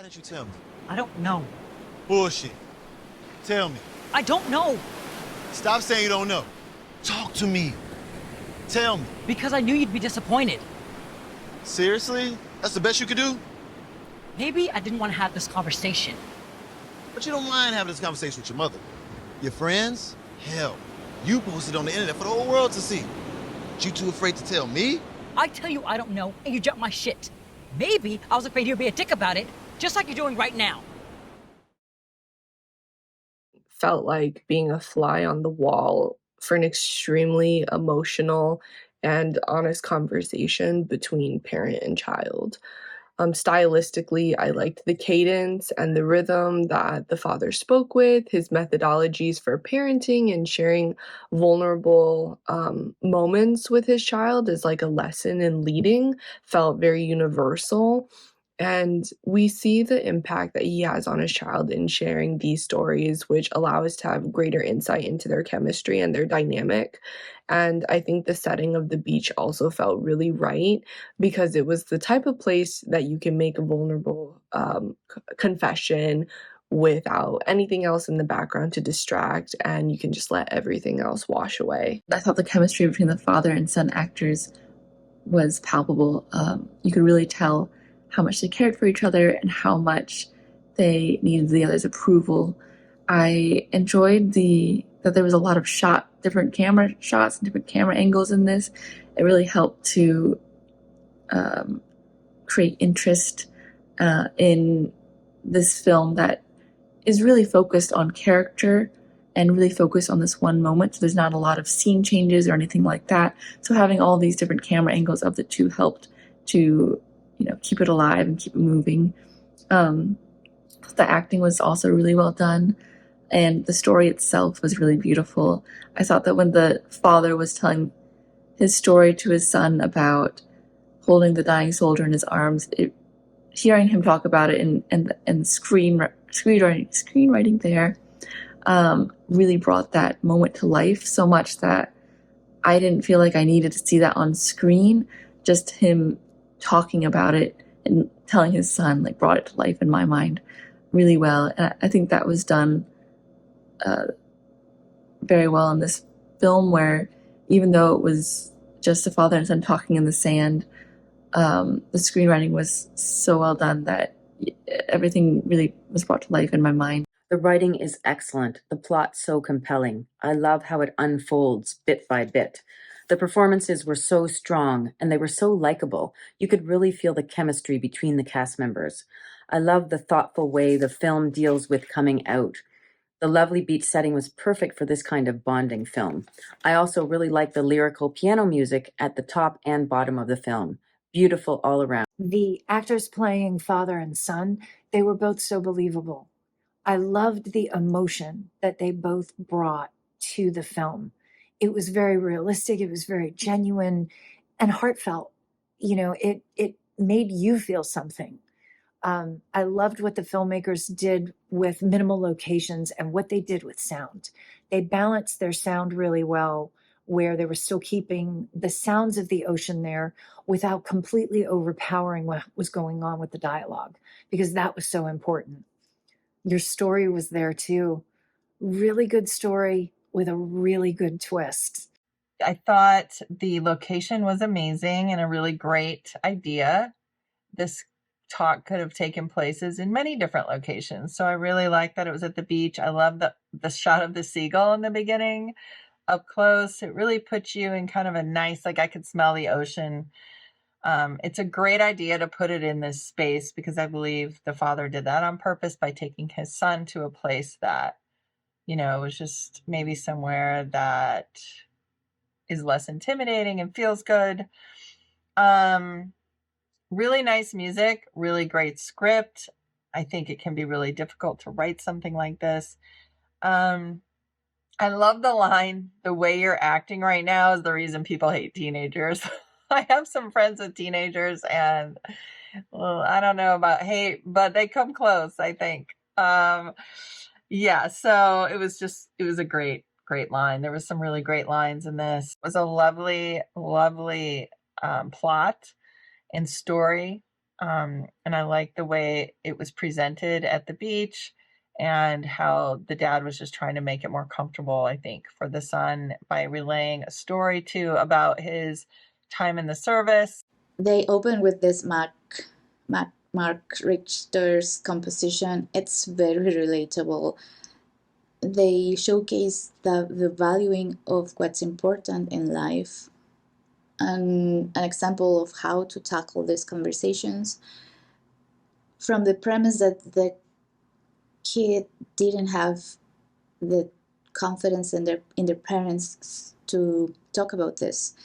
Why didn't you tell me? I don't know. Bullshit. Tell me. I don't know. Stop saying you don't know. Talk to me. Tell me. Because I knew you'd be disappointed. Seriously? That's the best you could do? Maybe I didn't want to have this conversation. But you don't mind having this conversation with your mother. Your friends? Hell, you posted on the internet for the whole world to see. But you too afraid to tell me? I tell you I don't know, and you jump my shit. Maybe I was afraid you'd be a dick about it, just like you're doing right now. Felt like being a fly on the wall for an extremely emotional and honest conversation between parent and child. Stylistically, I liked the cadence and the rhythm that the father spoke with, his methodologies for parenting and sharing vulnerable moments with his child as like a lesson in leading felt very universal. And we see the impact that he has on his child in sharing these stories, which allow us to have greater insight into their chemistry and their dynamic. And I think the setting of the beach also felt really right because it was the type of place that you can make a vulnerable confession without anything else in the background to distract, and you can just let everything else wash away. I thought the chemistry between the father and son actors was palpable. You could really tell how much they cared for each other and how much they needed the other's approval. I enjoyed that there was a lot of different camera shots and different camera angles in this. It really helped to create interest in this film that is really focused on character and really focused on this one moment. So there's not a lot of scene changes or anything like that. So having all these different camera angles of the two helped to, keep it alive and keep it moving. The acting was also really well done, and the story itself was really beautiful. I thought that when the father was telling his story to his son about holding the dying soldier in his arms, hearing him talk about it and screenwriting there really brought that moment to life so much that I didn't feel like I needed to see that on screen. Just him talking about it and telling his son brought it to life in my mind really well. And I think that was done very well in this film, where even though it was just a father and son talking in the sand, the screenwriting was so well done that everything really was brought to life in my mind. The writing is excellent. The plot so compelling. I love how it unfolds bit by bit. The performances were so strong and they were so likable. You could really feel the chemistry between the cast members. I love the thoughtful way the film deals with coming out. The lovely beach setting was perfect for this kind of bonding film. I also really like the lyrical piano music at the top and bottom of the film. Beautiful all around. The actors playing father and son, they were both so believable. I loved the emotion that they both brought to the film. It was very realistic. It was very genuine and heartfelt. It made you feel something. I loved what the filmmakers did with minimal locations and what they did with sound. They balanced their sound really well, where they were still keeping the sounds of the ocean there without completely overpowering what was going on with the dialogue, because that was so important. Your story was there too. Really good story with a really good twist. I thought the location was amazing and a really great idea. This talk could have taken places in many different locations. So I really like that it was at the beach. I love the shot of the seagull in the beginning up close. It really puts you in kind of a nice, I could smell the ocean. It's a great idea to put it in this space, because I believe the father did that on purpose by taking his son to a place that, was just maybe somewhere that is less intimidating and feels good. Really nice music, really great script. I think it can be really difficult to write something like this. I love the line, "The way you're acting right now is the reason people hate teenagers." I have some friends with teenagers, and I don't know about hate, but they come close, I think. So it was a great line. There was some really great lines in this. It was a lovely, lovely plot and story. And I like the way it was presented at the beach and how the dad was just trying to make it more comfortable, I think, for the son by relaying a story too about his time in the service. They open with this Mark Richter's composition. It's very relatable. They showcase the valuing of what's important in life and an example of how to tackle these conversations from the premise that the kid didn't have the confidence in their parents to talk about this.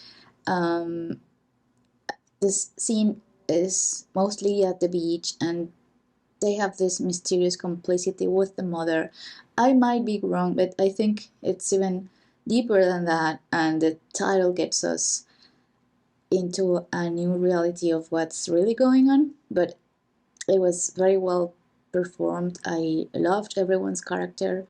This scene is mostly at the beach, and they have this mysterious complicity with the mother. I might be wrong, but I think it's even deeper than that, and the title gets us into a new reality of what's really going on. But it was very well performed. I loved everyone's character.